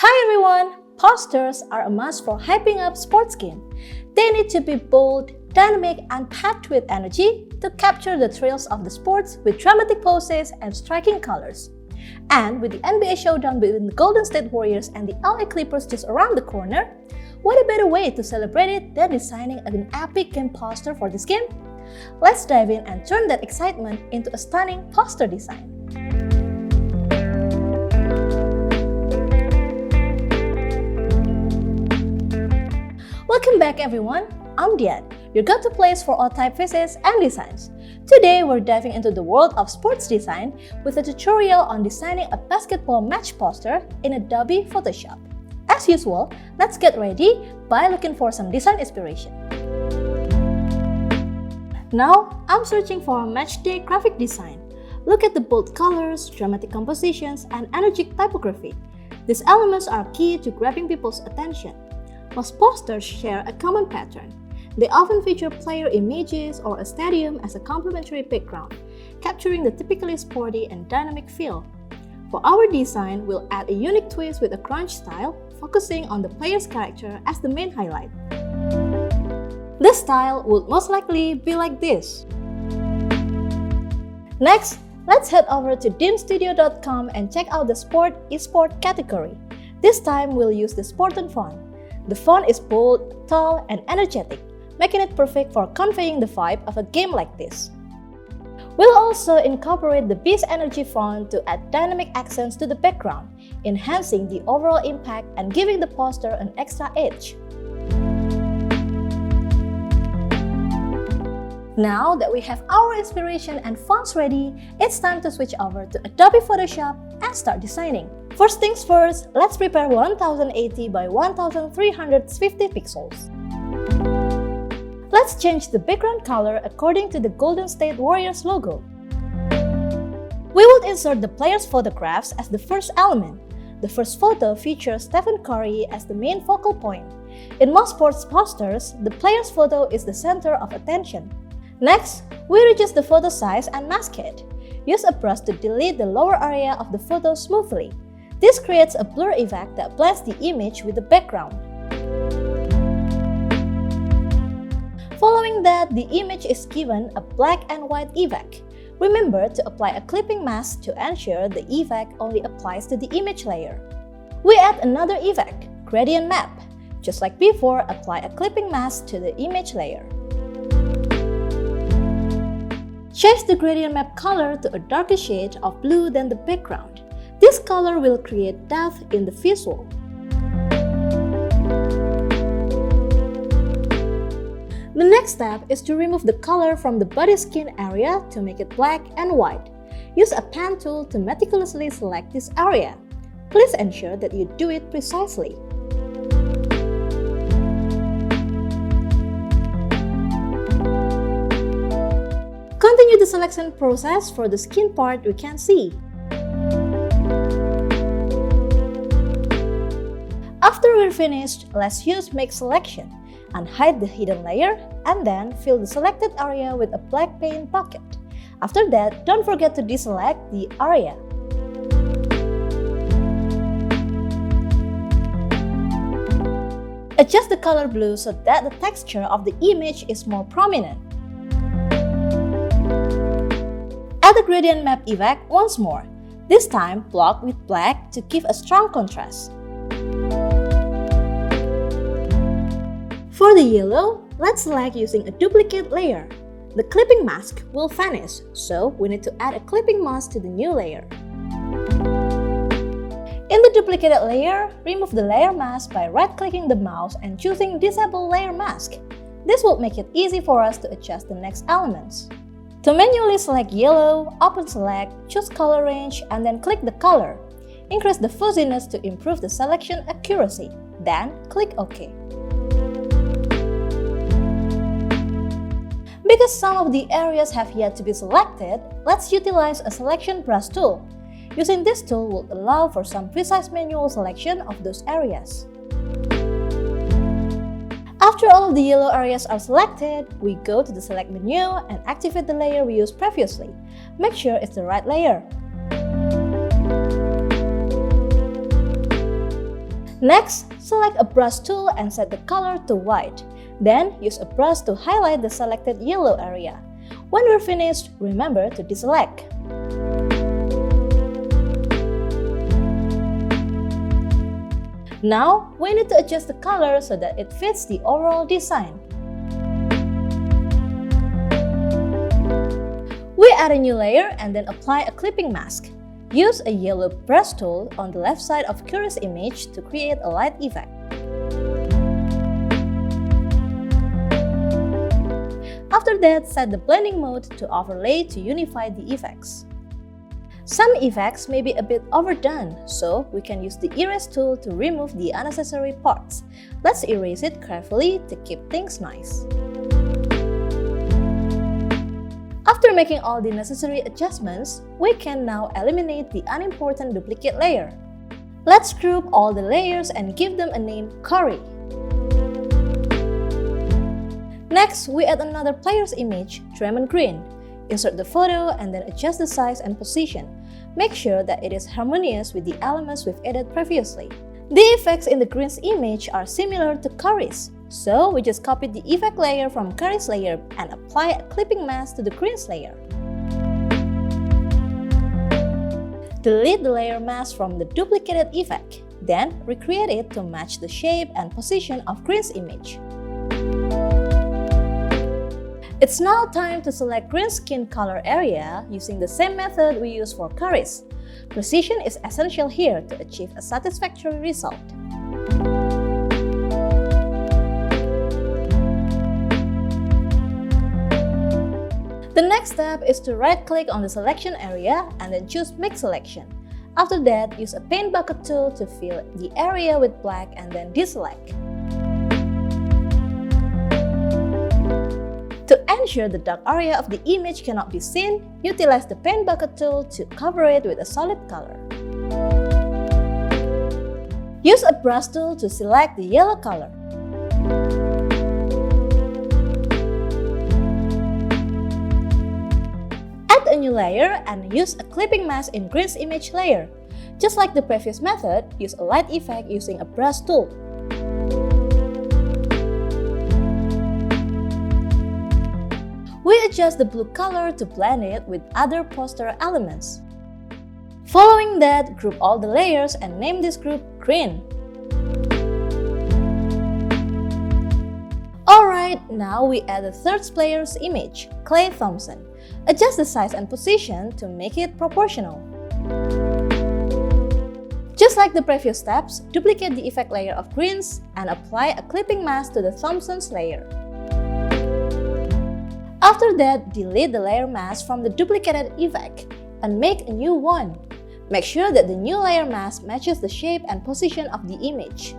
Hi everyone! Posters are a must for hyping up sports games. They need to be bold, dynamic, and packed with energy to capture the thrills of the sports with dramatic poses and striking colors. And with the NBA showdown between the Golden State Warriors and the LA Clippers just around the corner, what a better way to celebrate it than designing an epic game poster for this game? Let's dive in and turn that excitement into a stunning poster design. Welcome back everyone, I'm Dian, your go-to place for all typefaces and designs. Today we're diving into the world of sports design with a tutorial on designing a basketball match poster in Adobe Photoshop. As usual, let's get ready by looking for some design inspiration. Now, I'm searching for a matchday graphic design. Look at the bold colors, dramatic compositions, and energetic typography. These elements are key to grabbing people's attention. Most posters share a common pattern. They often feature player images or a stadium as a complementary background, capturing the typically sporty and dynamic feel. For our design, we'll add a unique twist with a crunch style, focusing on the player's character as the main highlight. This style would most likely be like this. Next, let's head over to dimstudio.com and check out the Sport Esport category. This time, we'll use the Spartan font. The font is bold, tall, and energetic, making it perfect for conveying the vibe of a game like this. We'll also incorporate the Beast Energy font to add dynamic accents to the background, enhancing the overall impact and giving the poster an extra edge. Now that we have our inspiration and fonts ready, it's time to switch over to Adobe Photoshop and start designing. First things first, let's prepare 1080 by 1350 pixels. Let's change the background color according to the Golden State Warriors logo. We will insert the players' photographs as the first element. The first photo features Stephen Curry as the main focal point. In most sports posters, the player's photo is the center of attention. Next, we reduce the photo size and mask it. Use a brush to delete the lower area of the photo smoothly. This creates a blur effect that blends the image with the background. Following that, the image is given a black and white effect. Remember to apply a clipping mask to ensure the effect only applies to the image layer. We add another effect, gradient map. Just like before, apply a clipping mask to the image layer. Change the gradient map color to a darker shade of blue than the background. This color will create depth in the visual. The next step is to remove the color from the body skin area to make it black and white. Use a pen tool to meticulously select this area. Please ensure that you do it precisely. Continue the selection process for the skin part we can see. After we're finished, let's use Make Selection. Unhide the hidden layer and then fill the selected area with a black paint bucket. After that, don't forget to deselect the area. Adjust the color blue so that the texture of the image is more prominent. Add the gradient map effect once more, this time block with black to give a strong contrast. For the yellow, let's select using a duplicate layer. The clipping mask will vanish, so we need to add a clipping mask to the new layer. In the duplicated layer, remove the layer mask by right-clicking the mouse and choosing Disable Layer Mask. This will make it easy for us to adjust the next elements. To manually select yellow, open Select, choose Color Range, and then click the color. Increase the fuzziness to improve the selection accuracy. Then, click OK. Because some of the areas have yet to be selected, let's utilize a selection brush tool. Using this tool will allow for some precise manual selection of those areas. After all of the yellow areas are selected, we go to the Select menu and activate the layer we used previously. Make sure it's the right layer. Next, select a brush tool and set the color to white. Then, use a brush to highlight the selected yellow area. When we're finished, remember to deselect. Now, we need to adjust the color so that it fits the overall design. We add a new layer and then apply a clipping mask. Use a yellow brush tool on the left side of Curry's image to create a light effect. After that, set the blending mode to overlay to unify the effects. Some effects may be a bit overdone, so we can use the erase tool to remove the unnecessary parts. Let's erase it carefully to keep things nice. After making all the necessary adjustments, we can now eliminate the unimportant duplicate layer. Let's group all the layers and give them a name Curry. Next, we add another player's image, Draymond Green. Insert the photo and then adjust the size and position. Make sure that it is harmonious with the elements we've added previously. The effects in the Green's image are similar to Curry's, so we just copied the effect layer from Curry's layer and apply a clipping mask to the Green's layer. Delete the layer mask from the duplicated effect, then recreate it to match the shape and position of Green's image. It's now time to select Green's skin color area using the same method we used for Curry's. Precision is essential here to achieve a satisfactory result. The next step is to right-click on the selection area and then choose Mix Selection. After that, use a paint bucket tool to fill the area with black and then deselect. To ensure the dark area of the image cannot be seen, utilize the paint bucket tool to cover it with a solid color. Use a brush tool to select the yellow color. Add a new layer and use a clipping mask in Green's image layer. Just like the previous method, use a light effect using a brush tool. We adjust the blue color to blend it with other poster elements. Following that, group all the layers and name this group Green. Alright, now we add the third player's image, Klay Thompson. Adjust the size and position to make it proportional. Just like the previous steps, duplicate the effect layer of Green's and apply a clipping mask to the Thompson's layer. After that, delete the layer mask from the duplicated effect and make a new one. Make sure that the new layer mask matches the shape and position of the image.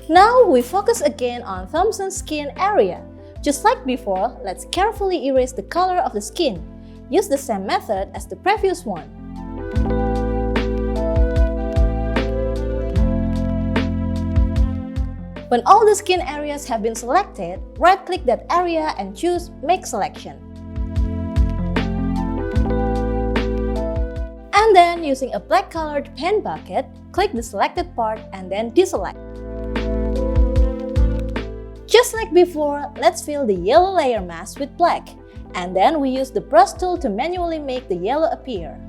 Now we focus again on Thompson's skin area. Just like before, let's carefully erase the color of the skin. Use the same method as the previous one. When all the skin areas have been selected, right-click that area and choose Make Selection. And then, using a black-colored paint bucket, click the selected part and then deselect. Just like before, let's fill the yellow layer mask with black, and then we use the brush tool to manually make the yellow appear.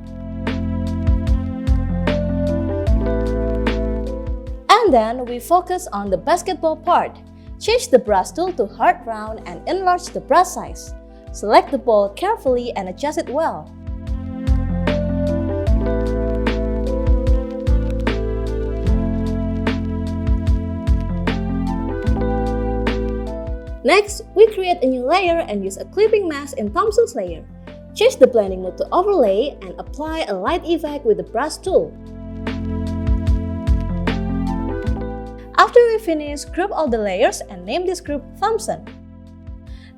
And then we focus on the basketball part. Change the brush tool to hard round and enlarge the brush size. Select the ball carefully and adjust it well. Next, we create a new layer and use a clipping mask in Thompson's layer. Change the blending mode to overlay and apply a light effect with the brush tool. After we finish, group all the layers and name this group Thompson.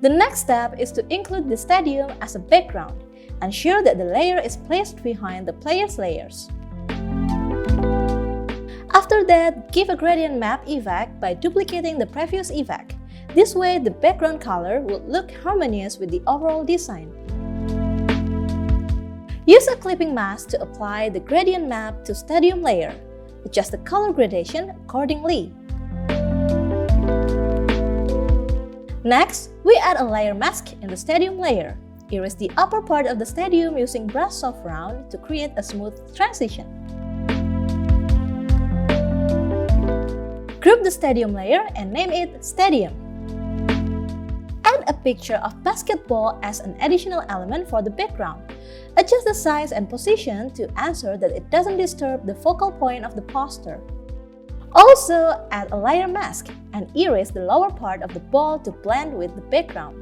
The next step is to include the stadium as a background. Ensure that the layer is placed behind the player's layers. After that, give a gradient map effect by duplicating the previous effect. This way, the background color will look harmonious with the overall design. Use a clipping mask to apply the gradient map to stadium layer. Adjust the color gradation accordingly. Next, we add a layer mask in the stadium layer. Erase the upper part of the stadium using brush soft round to create a smooth transition. Group the stadium layer and name it Stadium. Add a picture of basketball as an additional element for the background. Adjust the size and position to ensure that it doesn't disturb the focal point of the poster. Also, add a layer mask and erase the lower part of the ball to blend with the background.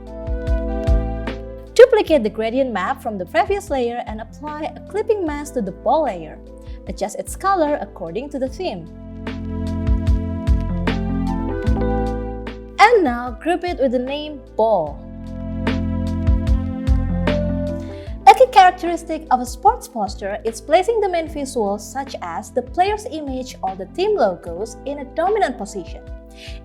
Duplicate the gradient map from the previous layer and apply a clipping mask to the ball layer. Adjust its color according to the theme. And now group it with the name Ball. A key characteristic of a sports poster is placing the main visuals such as the player's image or the team logos in a dominant position.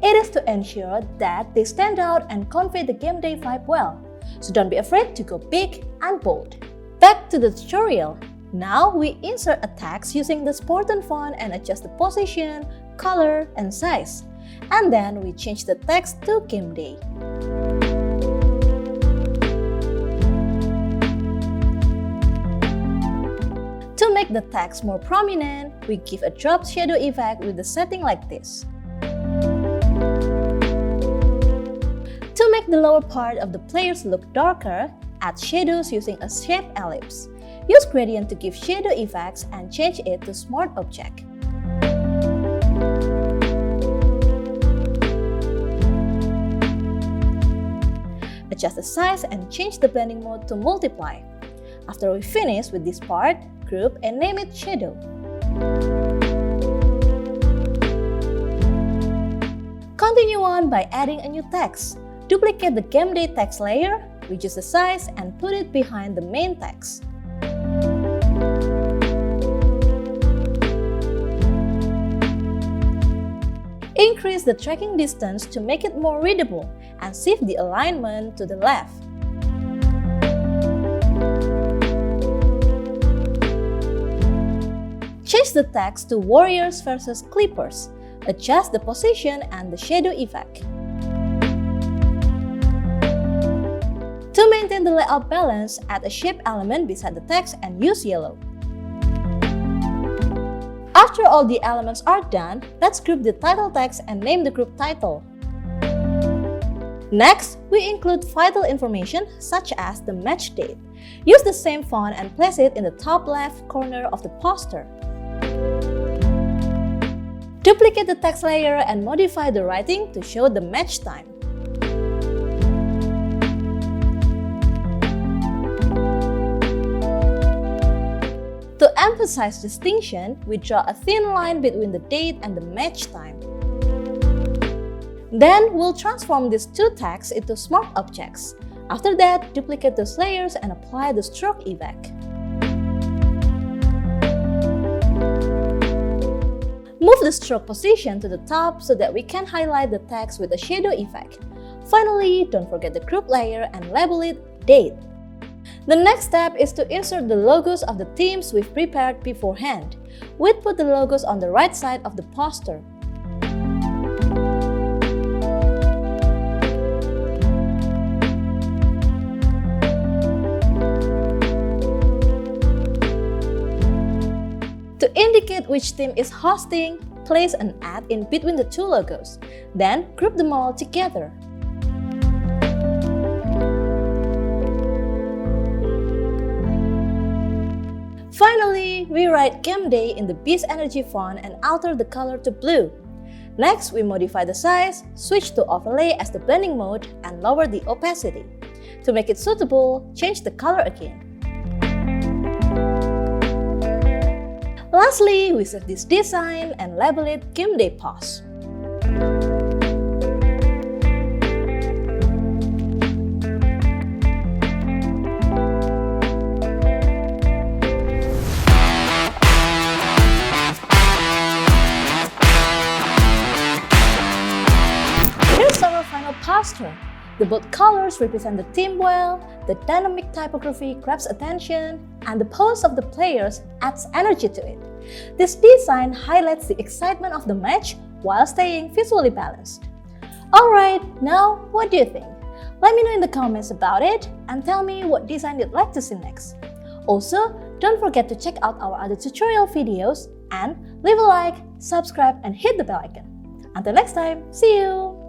It is to ensure that they stand out and convey the game day vibe well. So don't be afraid to go big and bold. Back to the tutorial. Now we insert a text using the Spartan font and adjust the position, color, and size. And then we change the text to Gameday. To make the text more prominent, we give a drop shadow effect with the setting like this. To make the lower part of the players look darker, add shadows using a shaped ellipse. Use gradient to give shadow effects and change it to Smart Object. Adjust the size and change the blending mode to multiply. After we finish with this part, group and name it Shadow. Continue on by adding a new text. Duplicate the Gameday text layer, reduce the size, and put it behind the main text. Increase the tracking distance to make it more readable and shift the alignment to the left. Change the text to Warriors versus Clippers. Adjust the position and the shadow effect. To maintain the layout balance, add a shape element beside the text and use yellow. After all the elements are done, let's group the title text and name the group title. Next, we include vital information such as the match date. Use the same font and place it in the top left corner of the poster. Duplicate the text layer and modify the writing to show the match time. To emphasize distinction, we draw a thin line between the date and the match time. Then, we'll transform these two texts into smart objects. After that, duplicate those layers and apply the stroke effect. Move the stroke position to the top so that we can highlight the text with a shadow effect. Finally, don't forget the group layer and label it Date. The next step is to insert the logos of the teams we've prepared beforehand. We'd put the logos on the right side of the poster. To indicate which team is hosting, place an @ in between the two logos. Then group them all together. Finally, we write Gameday in the Beast Energy font and alter the color to blue. Next, we modify the size, switch to overlay as the blending mode, and lower the opacity. To make it suitable, change the color again. Lastly, we save this design and label it Gameday Pause. Poster. The bold colors represent the team well, the dynamic typography grabs attention, and the pose of the players adds energy to it. This design highlights the excitement of the match while staying visually balanced. Alright, now what do you think? Let me know in the comments about it and tell me what design you'd like to see next. Also, don't forget to check out our other tutorial videos and leave a like, subscribe, and hit the bell icon. Until next time, see you!